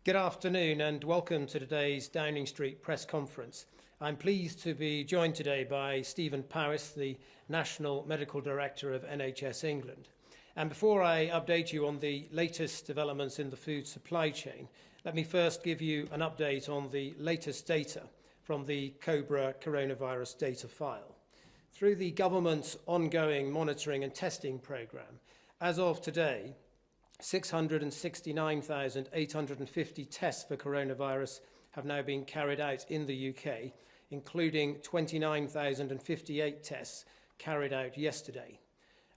Good afternoon and welcome to today's Downing Street press conference. I'm pleased to be joined today by Stephen Powis, the National Medical Director of NHS England. And before I update you on the latest developments in the food supply chain, let me first give you an update on the latest data from the Cobra coronavirus data file. Through the government's ongoing monitoring and testing programme, as of today, 669,850 tests for coronavirus have now been carried out in the UK, including 29,058 tests carried out yesterday.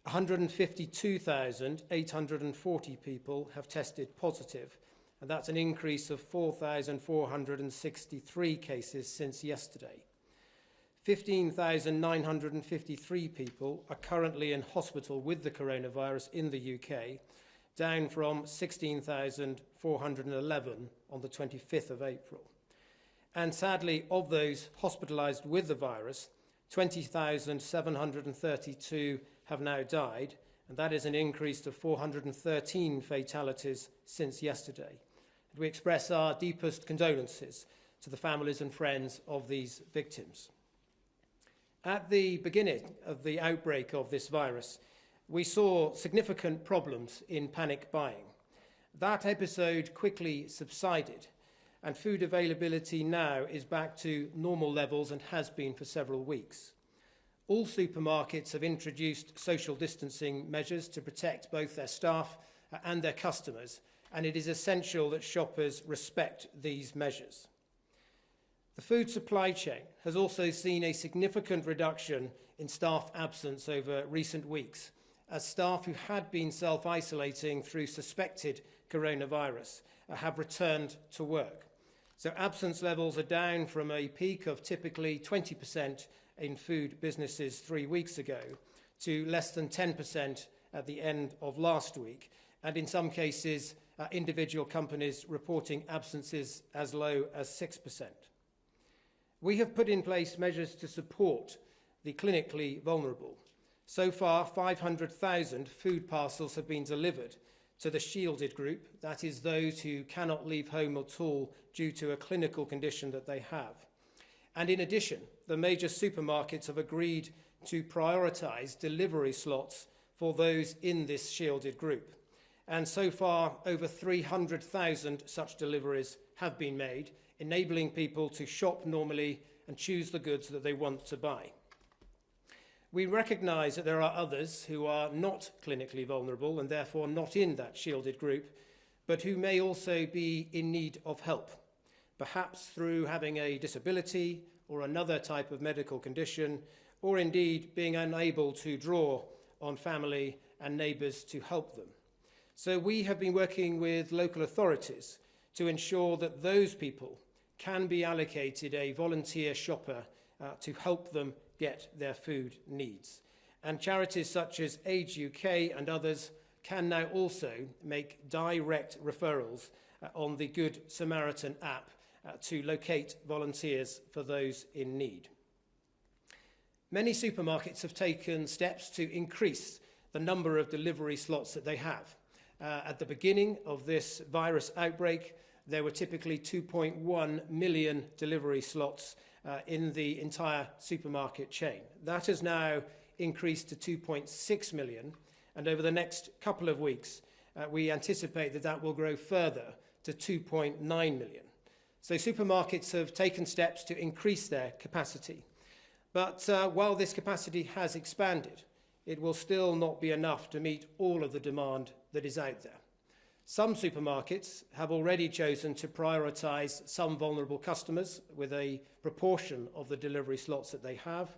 152,840 people have tested positive, and that's an increase of 4,463 cases since yesterday. 15,953 people are currently in hospital with the coronavirus in the UK, down from 16,411 on the 25th of April. And sadly, of those hospitalised with the virus, 20,732 have now died, and that is an increase of 413 fatalities since yesterday. And we express our deepest condolences to the families and friends of these victims. At the beginning of the outbreak of this virus, we saw significant problems in panic buying. That episode quickly subsided, and food availability now is back to normal levels and has been for several weeks. All supermarkets have introduced social distancing measures to protect both their staff and their customers, and it is essential that shoppers respect these measures. The food supply chain has also seen a significant reduction in staff absence over recent weeks, as staff who had been self-isolating through suspected coronavirus have returned to work. So absence levels are down from a peak of typically 20% in food businesses 3 weeks ago to less than 10% at the end of last week, and in some cases, individual companies reporting absences as low as 6%. We have put in place measures to support the clinically vulnerable. So far, 500,000 food parcels have been delivered to the shielded group, that is those who cannot leave home at all due to a clinical condition that they have. And in addition, the major supermarkets have agreed to prioritise delivery slots for those in this shielded group. And so far, over 300,000 such deliveries have been made, enabling people to shop normally and choose the goods that they want to buy. We recognise that there are others who are not clinically vulnerable and therefore not in that shielded group, but who may also be in need of help, perhaps through having a disability or another type of medical condition, or indeed being unable to draw on family and neighbours to help them. So we have been working with local authorities to ensure that those people can be allocated a volunteer shopper to help them get their food needs. And charities such as Age UK and others can now also make direct referrals on the Good Samaritan app to locate volunteers for those in need. Many supermarkets have taken steps to increase the number of delivery slots that they have. At the beginning of this virus outbreak, there were typically 2.1 million delivery slots in the entire supermarket chain. That has now increased to 2.6 million, and over the next couple of weeks, we anticipate that that will grow further to 2.9 million. So supermarkets have taken steps to increase their capacity. But while this capacity has expanded, it will still not be enough to meet all of the demand that is out there. Some supermarkets have already chosen to prioritise some vulnerable customers with a proportion of the delivery slots that they have,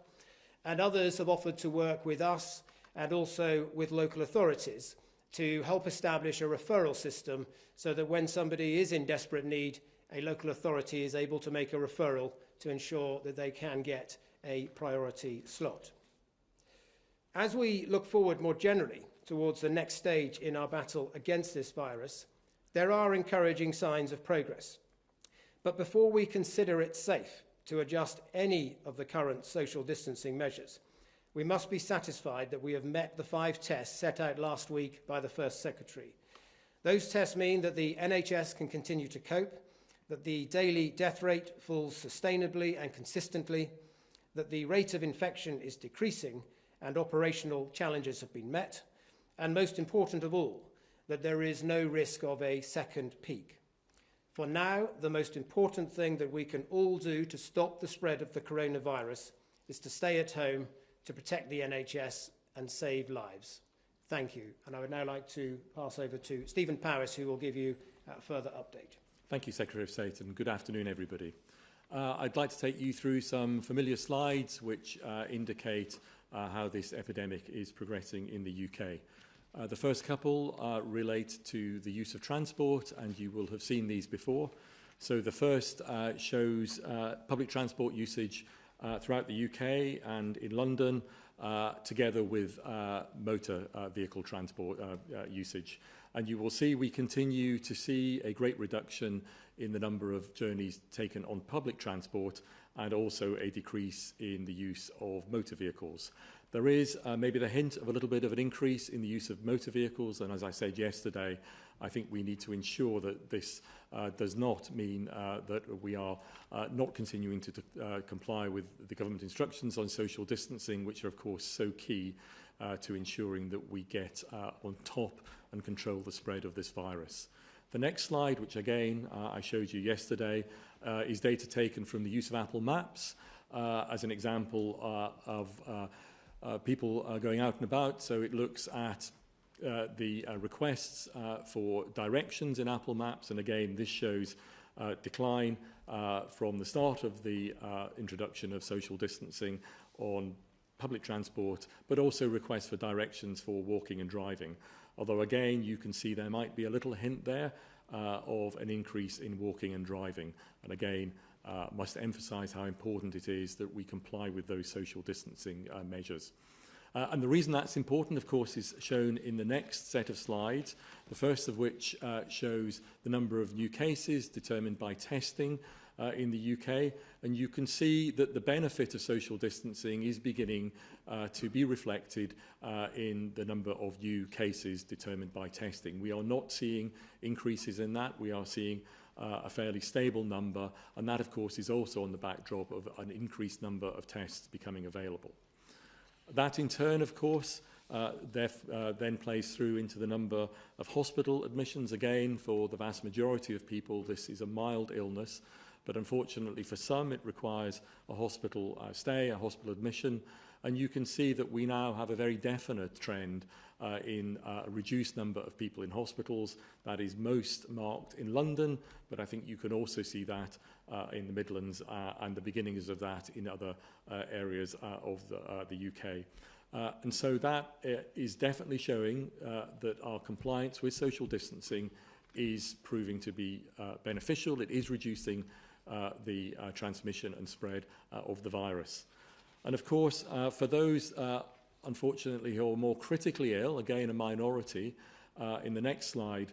and others have offered to work with us and also with local authorities to help establish a referral system so that when somebody is in desperate need, a local authority is able to make a referral to ensure that they can get a priority slot. As we look forward more generally towards the next stage in our battle against this virus, there are encouraging signs of progress. But before we consider it safe to adjust any of the current social distancing measures, we must be satisfied that we have met the 5 tests set out last week by the First Secretary. Those tests mean that the NHS can continue to cope, that the daily death rate falls sustainably and consistently, that the rate of infection is decreasing and operational challenges have been met, and most important of all, that there is no risk of a second peak. For now, the most important thing that we can all do to stop the spread of the coronavirus is to stay at home, to protect the NHS and save lives. Thank you. And I would now like to pass over to Stephen Powis, who will give you a further update. Thank you, Secretary of State, and good afternoon, everybody. I'd like to take you through some familiar slides which indicate how this epidemic is progressing in the UK. The first couple relate to the use of transport, and you will have seen these before. So the first shows public transport usage throughout the UK and in London, together with motor vehicle transport usage. And you will see we continue to see a great reduction in the number of journeys taken on public transport and also a decrease in the use of motor vehicles. There is maybe the hint of a little bit of an increase in the use of motor vehicles, and as I said yesterday, I think we need to ensure that this does not mean that we are not continuing to comply with the government instructions on social distancing, which are of course so key to ensuring that we get on top and control the spread of this virus. The next slide, which again I showed you yesterday, is data taken from the use of Apple Maps as an example of people going out and about. So it looks at the requests for directions in Apple Maps, and again this shows decline from the start of the introduction of social distancing on public transport, but also requests for directions for walking and driving. Although again you can see there might be a little hint there of an increase in walking and driving, and again must emphasise how important it is that we comply with those social distancing measures. And the reason that's important, of course, is shown in the next set of slides, the first of which shows the number of new cases determined by testing in the UK. And you can see that the benefit of social distancing is beginning to be reflected in the number of new cases determined by testing. We are not seeing increases in that. We are seeing a fairly stable number, and that, of course, is also on the backdrop of an increased number of tests becoming available. That, in turn, of course, then plays through into the number of hospital admissions. Again, for the vast majority of people, this is a mild illness, but unfortunately for some, it requires a hospital stay, a hospital admission. And you can see that we now have a very definite trend in a reduced number of people in hospitals. That is most marked in London, but I think you can also see that in the Midlands and the beginnings of that in other areas of the UK. And so that is definitely showing that our compliance with social distancing is proving to be beneficial. It is reducing the transmission and spread of the virus. And of course, for those, unfortunately, who are more critically ill, again a minority, in the next slide,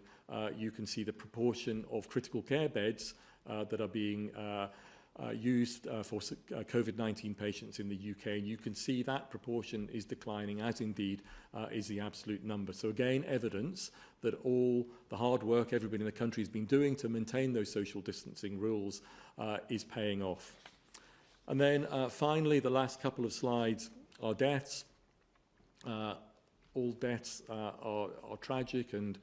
you can see the proportion of critical care beds that are being used for COVID-19 patients in the UK. And you can see that proportion is declining, as indeed is the absolute number. So again, evidence that all the hard work everybody in the country has been doing to maintain those social distancing rules is paying off. And then finally, the last couple of slides are deaths. All deaths are tragic, and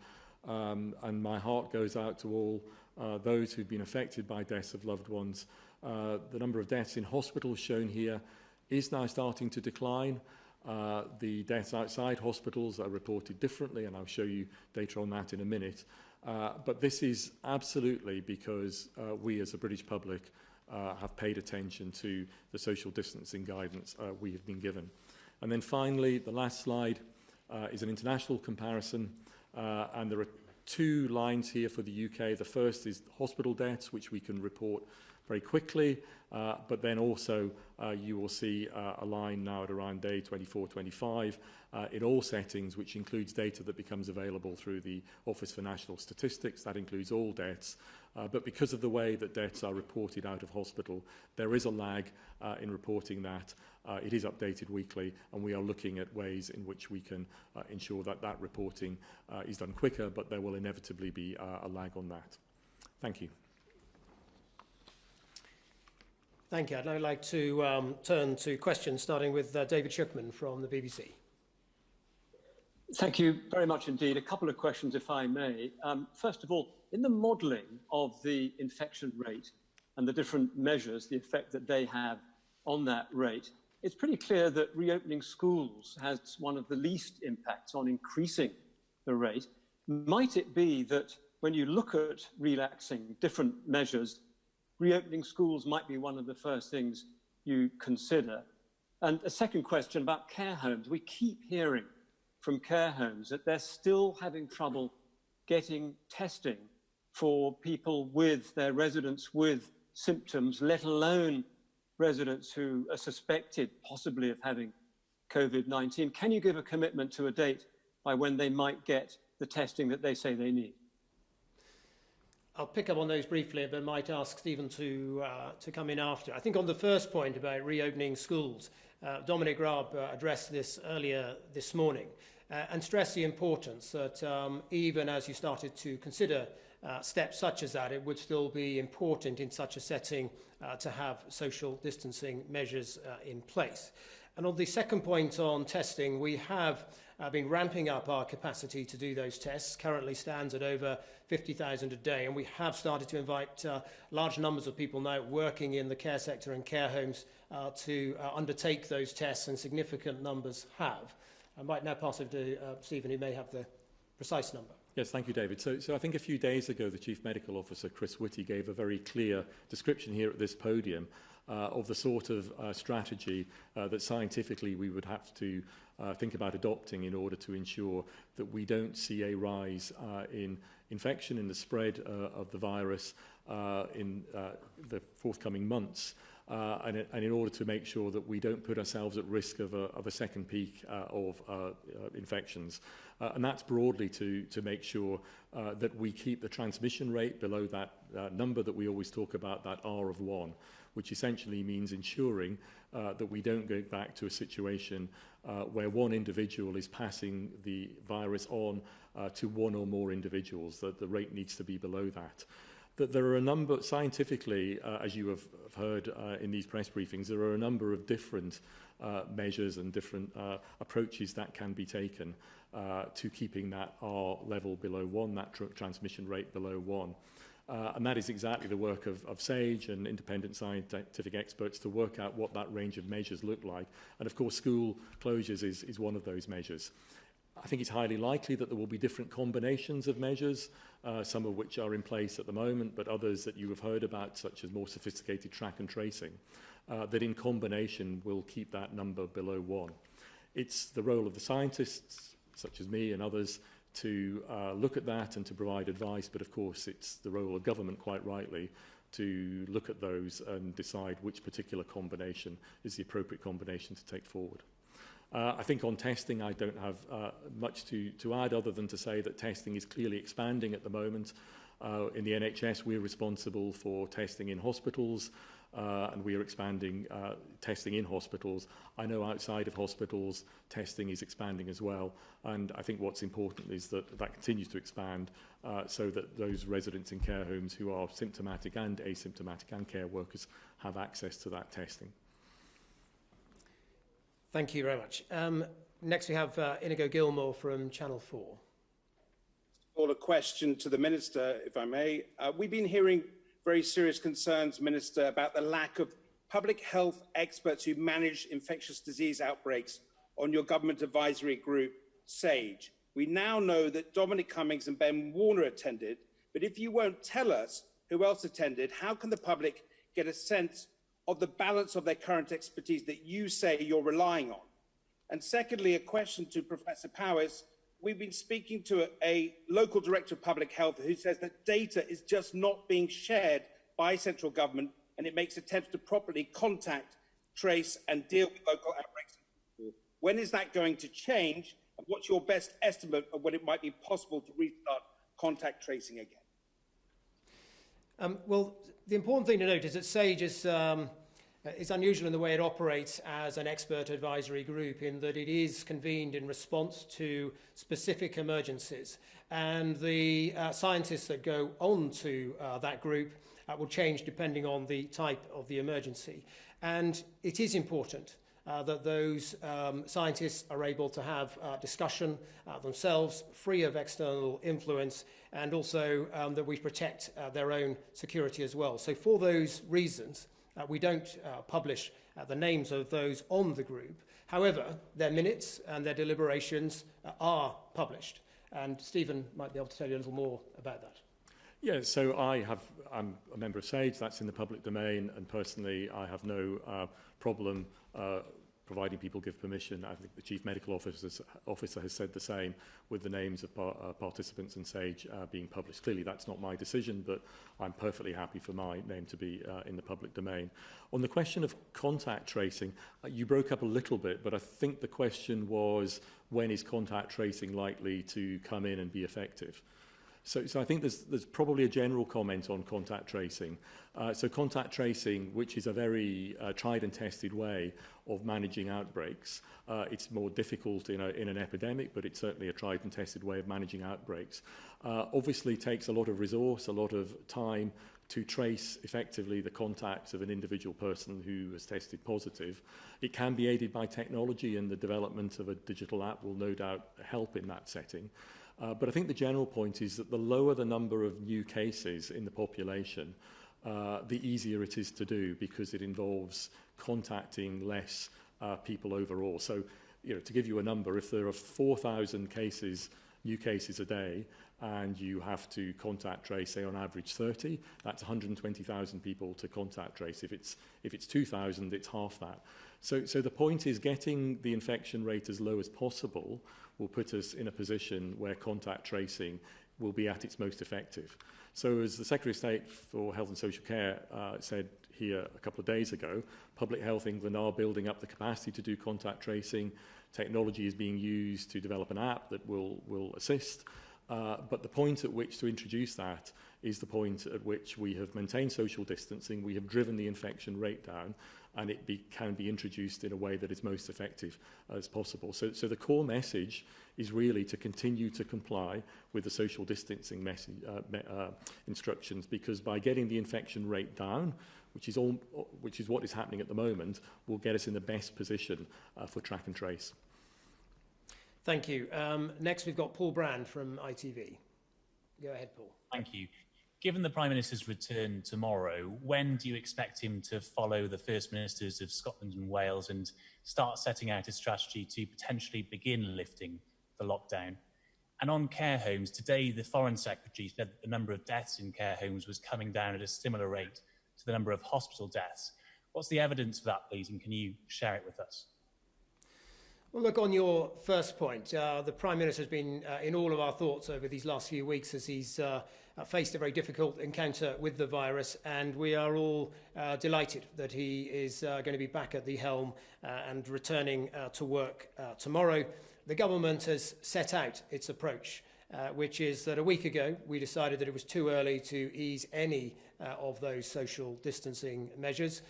my heart goes out to all those who've been affected by deaths of loved ones. The number of deaths in hospitals shown here is now starting to decline. The deaths outside hospitals are reported differently, and I'll show you data on that in a minute. But this is absolutely because we as a British public have paid attention to the social distancing guidance we have been given. And then finally, the last slide is an international comparison, and there are two lines here for the UK. The first is hospital deaths, which we can report very quickly, but then also you will see a line now at around day 24, 25 in all settings, which includes data that becomes available through the Office for National Statistics. That includes all deaths, But because of the way that deaths are reported out of hospital, there is a lag in reporting that. It is updated weekly, and we are looking at ways in which we can ensure that that reporting is done quicker, but there will inevitably be a lag on that. Thank you. Thank you. I'd now like to turn to questions, starting with David Shookman from the BBC. Thank you very much indeed. A couple of questions, if I may. First of all, in the modelling of the infection rate and the different measures, the effect that they have on that rate, it's pretty clear that reopening schools has one of the least impacts on increasing the rate. Might it be that when you look at relaxing different measures, reopening schools might be one of the first things you consider? And a second question about care homes. We keep hearing from care homes that they're still having trouble getting testing for people with their residents with symptoms, let alone residents who are suspected possibly of having COVID-19. Can you give a commitment to a date by when they might get the testing that they say they need? I'll pick up on those briefly, but might ask Stephen to come in after. I think on the first point about reopening schools, Dominic Raab addressed this earlier this morning and stressed the importance that even as you started to consider steps such as that, it would still be important in such a setting to have social distancing measures in place. And on the second point on testing, we have been ramping up our capacity to do those tests. Currently stands at over 50,000 a day, and we have started to invite large numbers of people now working in the care sector and care homes to undertake those tests, and significant numbers have. I might now pass over to Stephen, who may have the precise number. Yes, thank you, David. So I think a few days ago, the Chief Medical Officer, Chris Whitty, gave a very clear description here at this podium of the sort of strategy that scientifically we would have to think about adopting in order to ensure that we don't see a rise in infection, in the spread of the virus in the forthcoming months. And in order to make sure that we don't put ourselves at risk of a second peak of infections. And that's broadly to make sure that we keep the transmission rate below that number that we always talk about, that R of 1, which essentially means ensuring that we don't go back to a situation where one individual is passing the virus on to one or more individuals, that the rate needs to be below that. That there are a number, scientifically, as you have heard in these press briefings, there are a number of different measures and different approaches that can be taken to keeping that R level below 1, that transmission rate below 1. And that is exactly the work of SAGE and independent scientific experts to work out what that range of measures look like. And of course, school closures is one of those measures. I think it's highly likely that there will be different combinations of measures, some of which are in place at the moment, but others that you have heard about, such as more sophisticated track and tracing, that in combination will keep that number below 1. It's the role of the scientists, such as me and others, to look at that and to provide advice, but of course it's the role of government, quite rightly, to look at those and decide which particular combination is the appropriate combination to take forward. I think on testing, I don't have much to add other than to say that testing is clearly expanding at the moment. In the NHS, we're responsible for testing in hospitals, and we are expanding testing in hospitals. I know outside of hospitals, testing is expanding as well. And I think what's important is that that continues to expand so that those residents in care homes who are symptomatic and asymptomatic and care workers have access to that testing. Thank you very much. Next we have Inigo Gilmore from Channel 4. A question to the Minister, if I may. We've been hearing very serious concerns, Minister, about the lack of public health experts who manage infectious disease outbreaks on your government advisory group, SAGE. We now know that Dominic Cummings and Ben Warner attended, but if you won't tell us who else attended, how can the public get a sense of the balance of their current expertise that you say you're relying on? And secondly, a question to Professor Powers. We've been speaking to a local director of public health who says that data is just not being shared by central government, and it makes attempts to properly contact, trace and deal with local outbreaks. When is that going to change? And what's your best estimate of when it might be possible to restart contact tracing again? Well, the important thing to note is that SAGE is unusual in the way it operates as an expert advisory group, in that it is convened in response to specific emergencies. And the scientists that go on to that group will change depending on the type of the emergency. And it is important that those scientists are able to have discussion themselves, free of external influence, and also that we protect their own security as well. So for those reasons, we don't publish the names of those on the group. However, their minutes and their deliberations are published. And Stephen might be able to tell you a little more about that. Yeah, so I'm a member of SAGE, that's in the public domain, and personally I have no problem providing people give permission. I think the Chief Medical Officer has said the same, with the names of participants in SAGE being published. Clearly that's not my decision, but I'm perfectly happy for my name to be in the public domain. On the question of contact tracing, you broke up a little bit, but I think the question was, when is contact tracing likely to come in and be effective? So I think there's probably a general comment on contact tracing. So contact tracing, which is a very tried and tested way of managing outbreaks, it's more difficult in an epidemic, but it's certainly a tried and tested way of managing outbreaks. Obviously takes a lot of resource, a lot of time to trace effectively the contacts of an individual person who has tested positive. It can be aided by technology, and the development of a digital app will no doubt help in that setting. But I think the general point is that the lower the number of new cases in the population, the easier it is to do, because it involves contacting less people overall. So, to give you a number, if there are 4,000 new cases a day, and you have to contact trace, say on average 30, that's 120,000 people to contact trace. If it's 2,000, it's half that. So the point is, getting the infection rate as low as possible will put us in a position where contact tracing will be at its most effective. So as the Secretary of State for Health and Social Care said here a couple of days ago, Public Health England are building up the capacity to do contact tracing. Technology is being used to develop an app that will assist. But the point at which to introduce that is the point at which we have maintained social distancing, we have driven the infection rate down, and it can be introduced in a way that is most effective as possible. So the core message is really to continue to comply with the social distancing instructions, because by getting the infection rate down, which is what is happening at the moment, will get us in the best position for track and trace. Thank you. Next, we've got Paul Brand from ITV. Go ahead, Paul. Thank you. Given the Prime Minister's return tomorrow, when do you expect him to follow the First Ministers of Scotland and Wales and start setting out a strategy to potentially begin lifting the lockdown? And on care homes, today the Foreign Secretary said that the number of deaths in care homes was coming down at a similar rate to the number of hospital deaths. What's the evidence for that, please, and can you share it with us? Well, look, on your first point, the Prime Minister has been in all of our thoughts over these last few weeks as he's faced a very difficult encounter with the virus, and we are all delighted that he is going to be back at the helm and returning to work tomorrow. The government has set out its approach, which is that a week ago we decided that it was too early to ease any of those social distancing measures.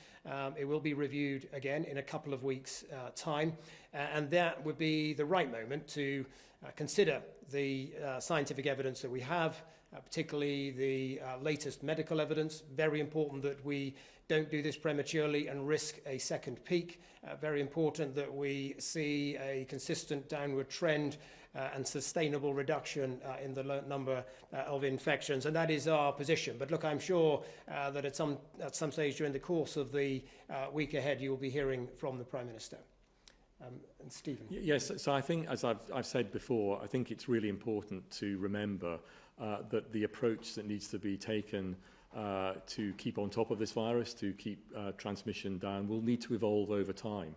It will be reviewed again in a couple of weeks' time, and that would be the right moment to consider the scientific evidence that we have, particularly the latest medical evidence. Very important that we don't do this prematurely and risk a second peak. Very important that we see a consistent downward trend and sustainable reduction in the number of infections, and that is our position. But look, I'm sure that at some stage during the course of the week ahead, you will be hearing from the Prime Minister. And Stephen. Yes, so I think, as I've said before, I think it's really important to remember that the approach that needs to be taken to keep on top of this virus, to keep transmission down, will need to evolve over time.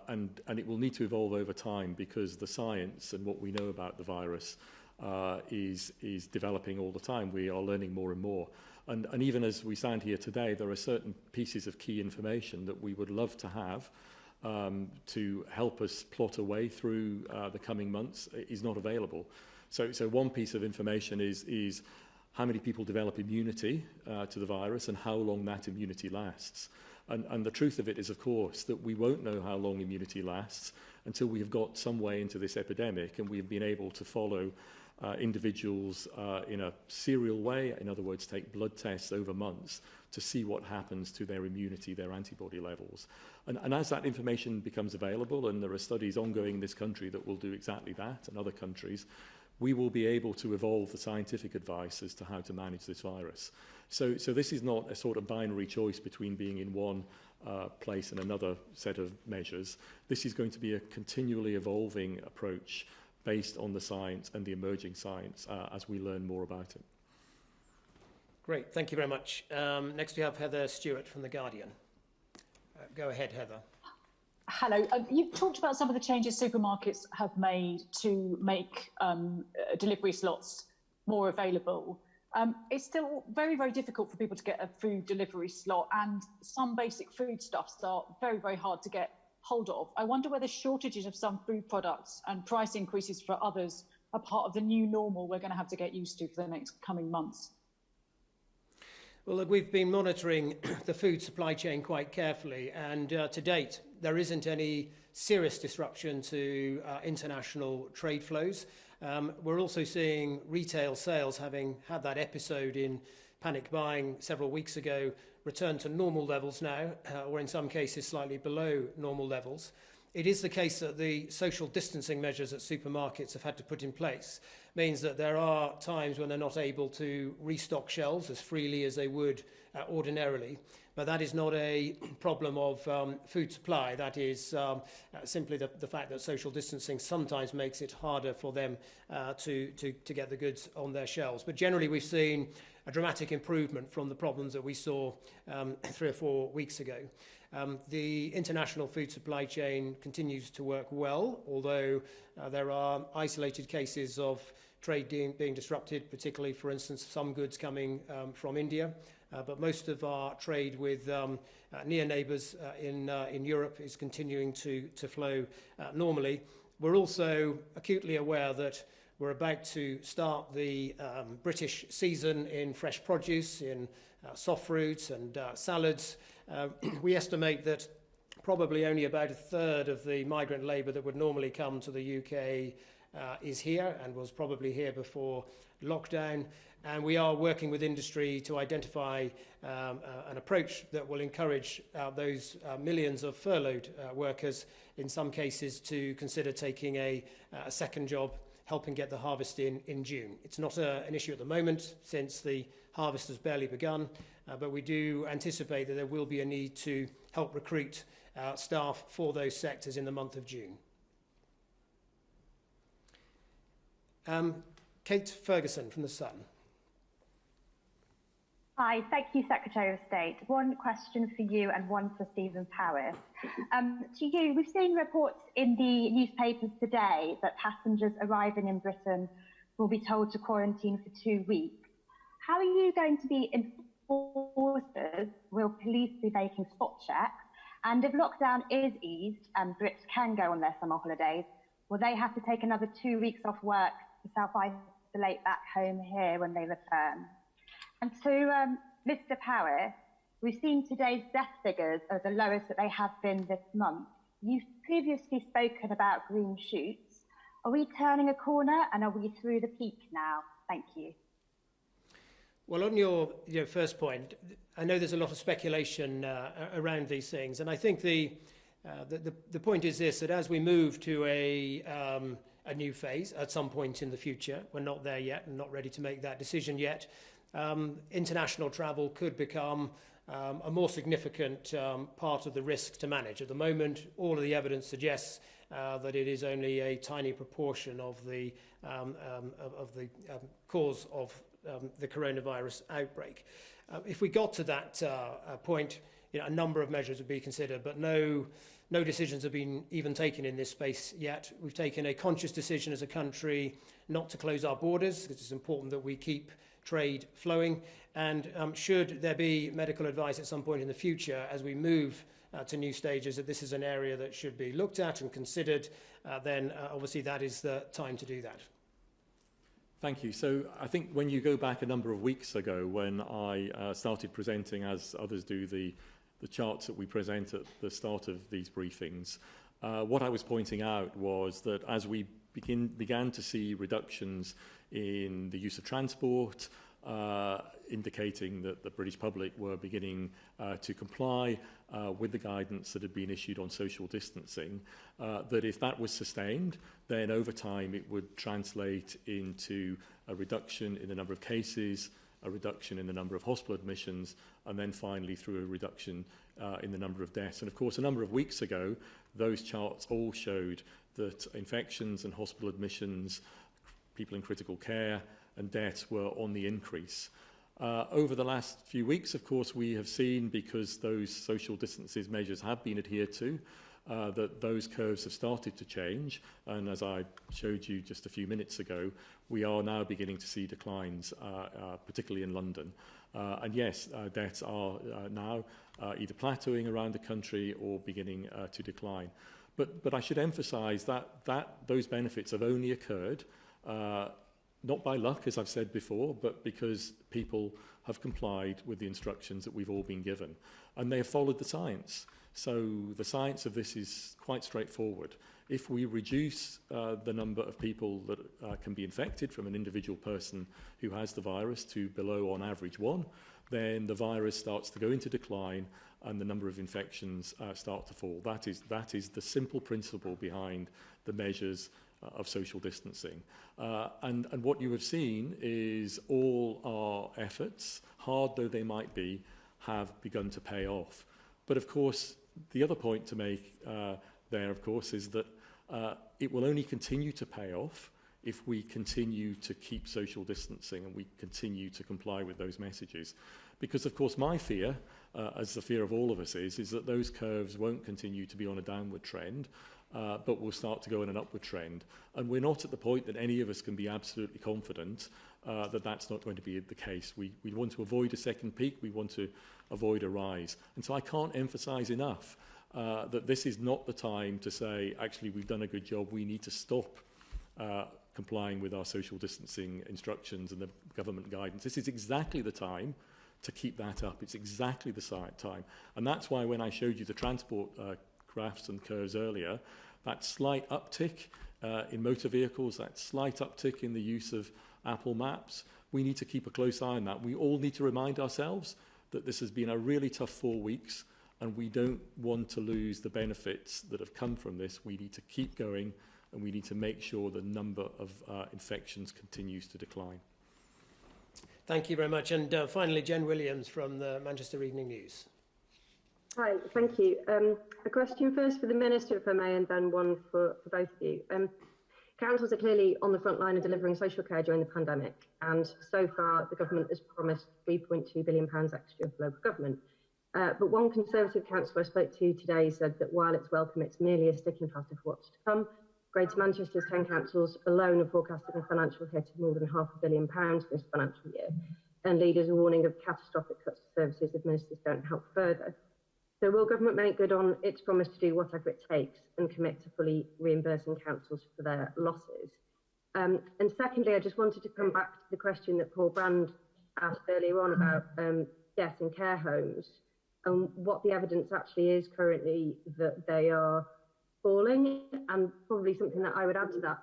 And it will need to evolve over time because the science and what we know about the virus is developing all the time. We are learning more and more. And even as we stand here today, there are certain pieces of key information that we would love to have to help us plot a way through the coming months is not available. So one piece of information is how many people develop immunity to the virus and how long that immunity lasts. And the truth of it is, of course, that we won't know how long immunity lasts until we have got some way into this epidemic and we have been able to follow individuals in a serial way, in other words, take blood tests over months to see what happens to their immunity, their antibody levels. And as that information becomes available, and there are studies ongoing in this country that will do exactly that, and other countries, we will be able to evolve the scientific advice as to how to manage this virus. So this is not a sort of binary choice between being in one place and another set of measures. This is going to be a continually evolving approach based on the science and the emerging science as we learn more about it. Great, thank you very much. Next we have Heather Stewart from The Guardian. Go ahead, Heather. Hello. You've talked about some of the changes supermarkets have made to make delivery slots more available. It's still very, very difficult for people to get a food delivery slot, and some basic foodstuffs are very, very hard to get hold of. I wonder whether shortages of some food products and price increases for others are part of the new normal we're going to have to get used to for the next coming months. Well, look, we've been monitoring the food supply chain quite carefully, and to date, there isn't any serious disruption to international trade flows. We're also seeing retail sales, having had that episode in panic buying several weeks ago, return to normal levels now, or in some cases slightly below normal levels. It is the case that the social distancing measures that supermarkets have had to put in place means that there are times when they're not able to restock shelves as freely as they would ordinarily. But that is not a problem of food supply. That is simply the fact that social distancing sometimes makes it harder for them to get the goods on their shelves. But generally, we've seen a dramatic improvement from the problems that we saw 3 or 4 weeks ago. The international food supply chain continues to work well, although there are isolated cases of trade being disrupted, particularly, for instance, some goods coming from India. But most of our trade with near neighbours in Europe is continuing to flow normally. We're also acutely aware that we're about to start the British season in fresh produce, in soft fruits and salads. We estimate that probably only about a third of the migrant labour that would normally come to the UK is here and was probably here before lockdown. And we are working with industry to identify an approach that will encourage those millions of furloughed workers, in some cases, to consider taking a second job, helping get the harvest in June. It's not an issue at the moment, since the harvest has barely begun, but we do anticipate that there will be a need to help recruit staff for those sectors in the month of June. Kate Ferguson from The Sun. Hi, thank you, Secretary of State. One question for you and one for Stephen Powis. To you, we've seen reports in the newspapers today that passengers arriving in Britain will be told to quarantine for 2 weeks. How are you going to be enforcers? Will police be making spot checks? And if lockdown is eased and Brits can go on their summer holidays, will they have to take another 2 weeks off work to self-isolate back home here when they return? And to Mr. Powis, we've seen today's death figures are the lowest that they have been this month. You've previously spoken about green shoots. Are we turning a corner and are we through the peak now? Thank you. Well, on your first point, I know there's a lot of speculation around these things, and I think the point is this: that as we move to a new phase at some point in the future, we're not there yet and not ready to make that decision yet. International travel could become a more significant part of the risk to manage. At the moment, all of the evidence suggests that it is only a tiny proportion of the cause of the coronavirus outbreak. If we got to that point, a number of measures would be considered, but no decisions have been even taken in this space yet. We've taken a conscious decision as a country not to close our borders, because it's important that we keep trade flowing. And should there be medical advice at some point in the future as we move to new stages that this is an area that should be looked at and considered, then obviously that is the time to do that. Thank you. So I think when you go back a number of weeks ago, when I started presenting, as others do, the charts that we present at the start of these briefings, what I was pointing out was that as we began to see reductions in the use of transport, indicating that the British public were beginning to comply with the guidance that had been issued on social distancing, that if that was sustained, then over time it would translate into a reduction in the number of cases, a reduction in the number of hospital admissions, and then finally through a reduction in the number of deaths. And of course, a number of weeks ago, those charts all showed that infections and hospital admissions, people in critical care, and deaths were on the increase. Over the last few weeks, of course, we have seen, because those social distances measures have been adhered to, that those curves have started to change. And as I showed you just a few minutes ago, we are now beginning to see declines, particularly in London. And yes, deaths are now either plateauing around the country or beginning to decline. But I should emphasise that those benefits have only occurred not by luck, as I've said before, but because people have complied with the instructions that we've all been given. And they have followed the science. So the science of this is quite straightforward. If we reduce the number of people that can be infected from an individual person who has the virus to below, on average, 1, then the virus starts to go into decline and the number of infections start to fall. That is the simple principle behind the measures of social distancing. And what you have seen is all our efforts, hard though they might be, have begun to pay off. But of course, the other point to make there, of course, is that it will only continue to pay off if we continue to keep social distancing and we continue to comply with those messages. Because, of course, my fear, as the fear of all of us is that those curves won't continue to be on a downward trend, but will start to go in an upward trend. And we're not at the point that any of us can be absolutely confident that that's not going to be the case. We want to avoid a second peak. We want to avoid a rise. And so I can't emphasize enough that this is not the time to say, actually, we've done a good job. We need to stop complying with our social distancing instructions and the government guidance. This is exactly the time to keep that up. It's exactly the time. And that's why when I showed you the transport graphs and curves earlier, that slight uptick in motor vehicles, that slight uptick in the use of Apple Maps, we need to keep a close eye on that. We all need to remind ourselves that this has been a really tough 4 weeks, and we don't want to lose the benefits that have come from this. We need to keep going, and we need to make sure the number of infections continues to decline. Thank you very much. And finally, Jen Williams from the Manchester Evening News. Hi, thank you. A question first for the Minister, if I may, and then one for both of you. Councils are clearly on the front line of delivering social care during the pandemic, and so far the government has promised £3.2 billion extra for local government. But one Conservative councillor I spoke to today said that while it's welcome, it's merely a sticking plaster for what's to come. Greater Manchester's 10 councils alone are forecasting a financial hit of more than £500 million this financial year, and leaders are warning of catastrophic cuts to services if ministers don't help further. So will government make good on its promise to do whatever it takes and commit to fully reimbursing councils for their losses? And secondly, I just wanted to come back to the question that Paul Brand asked earlier on about death in care homes and what the evidence actually is currently that they are falling, and probably something that I would add to that.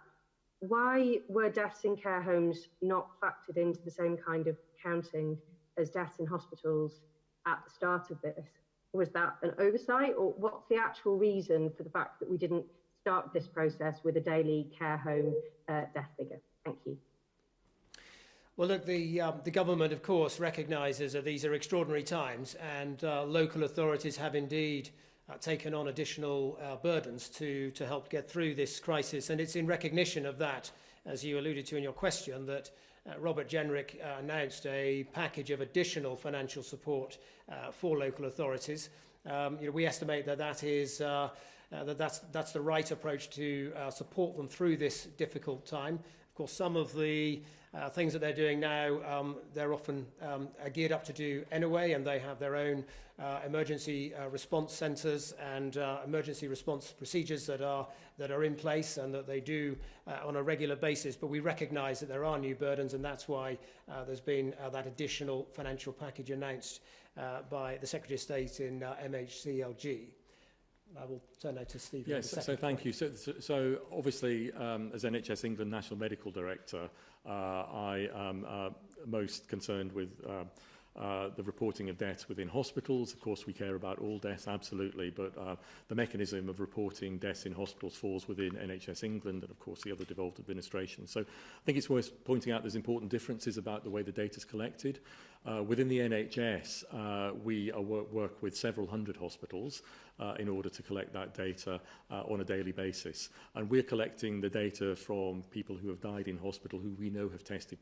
Why were deaths in care homes not factored into the same kind of counting as deaths in hospitals at the start of this? Was that an oversight, or what's the actual reason for the fact that we didn't start this process with a daily care home death figure? Thank you. Well, look, the government, of course, recognises that these are extraordinary times, and local authorities have indeed taken on additional burdens to help get through this crisis. And it's in recognition of that, as you alluded to in your question, that Robert Jenrick announced a package of additional financial support for local authorities. We estimate that that's the right approach to support them through this difficult time. Of course, some of the things that they're doing now, they're often geared up to do anyway, and they have their own emergency response centres and emergency response procedures that are in place and that they do on a regular basis. But we recognise that there are new burdens, and that's why there's been that additional financial package announced by the Secretary of State in MHCLG. I will turn now to Stephen. Yes, so thank you. So obviously, as NHS England National Medical Director, I am most concerned with the reporting of deaths within hospitals. Of course, we care about all deaths, absolutely, but the mechanism of reporting deaths in hospitals falls within NHS England and, of course, the other devolved administrations. So I think it's worth pointing out there's important differences about the way the data is collected. Within the NHS, we work with several hundred hospitals in order to collect that data on a daily basis. And we're collecting the data from people who have died in hospital who we know have tested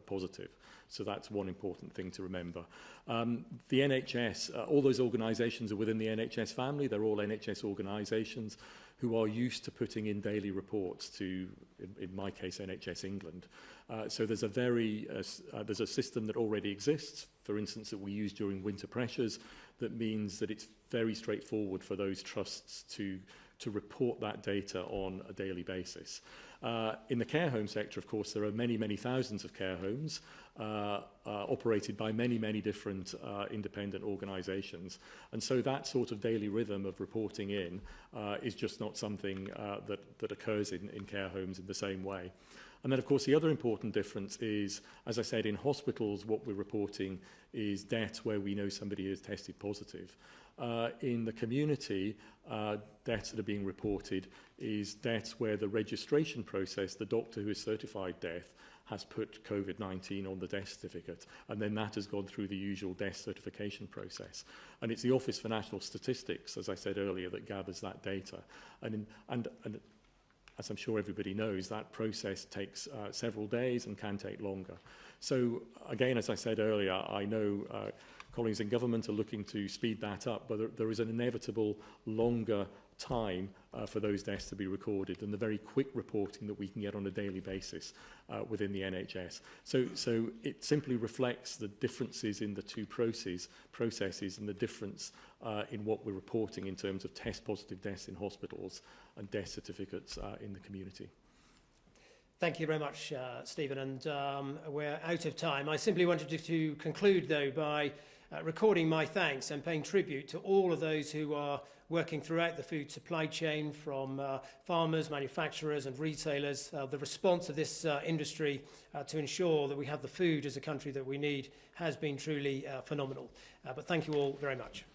positive. So that's one important thing to remember. The NHS, all those organisations are within the NHS family. They're all NHS organisations who are used to putting in daily reports to, in my case, NHS England. So there's a system that already exists, for instance, that we use during winter pressures, that means that it's very straightforward for those trusts to report that data on a daily basis. In the care home sector, of course, there are many, many thousands of care homes operated by many, many different independent organisations. And so that sort of daily rhythm of reporting in is just not something that occurs in care homes in the same way. And then, of course, the other important difference is, as I said, in hospitals, what we're reporting is deaths where we know somebody has tested positive. In the community, deaths that are being reported is deaths where the registration process, the doctor who has certified death, has put COVID-19 on the death certificate, and then that has gone through the usual death certification process. And it's the Office for National Statistics, as I said earlier, that gathers that data. And as I'm sure everybody knows, that process takes several days and can take longer. So again, as I said earlier, I know colleagues in government are looking to speed that up, but there is an inevitable longer time for those deaths to be recorded than the very quick reporting that we can get on a daily basis within the NHS. So it simply reflects the differences in the two processes and the difference in what we're reporting in terms of test-positive deaths in hospitals and death certificates in the community. Thank you very much, Stephen, and we're out of time. I simply wanted to conclude, though, by recording my thanks and paying tribute to all of those who are working throughout the food supply chain, from farmers, manufacturers and retailers. The response of this industry to ensure that we have the food as a country that we need has been truly phenomenal. But thank you all very much.